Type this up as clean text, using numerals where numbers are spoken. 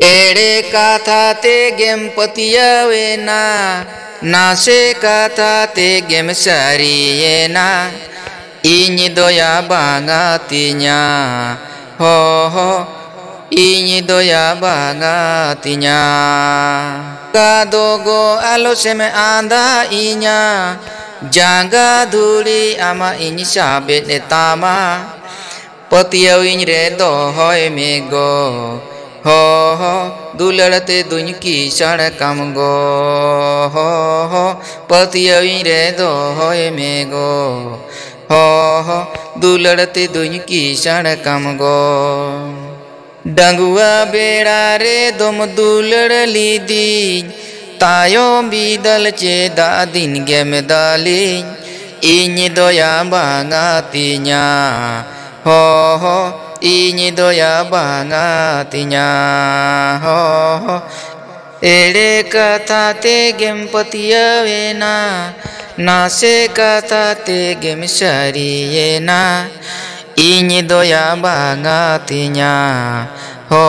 एड़े कथा ते गेम पतियावे ना नासे कथा ते गेम सारिये ना इनी दोया बांगा तिnya हो हो इनी दोया बांगा तिnya kadogo alo seme anda inya janga dhuli ama ini sabet etama patiau ini redo hoy mego ho ho dularate duny ki sarakam go ho patiau ini redo hoy mego ho dularate duny ki sarakam go डंगुआ बेड़ा रे दुम दुलड़ लीदी तायो बीदल चे दादिन game दाली इन दोया बांगा तिnya हो इन दोया बांगा तिnya हो एड़े कथा ते game पतियावे ना नासे कथा ते गेम सारिये ना इनी दोया बांगा तिnya हो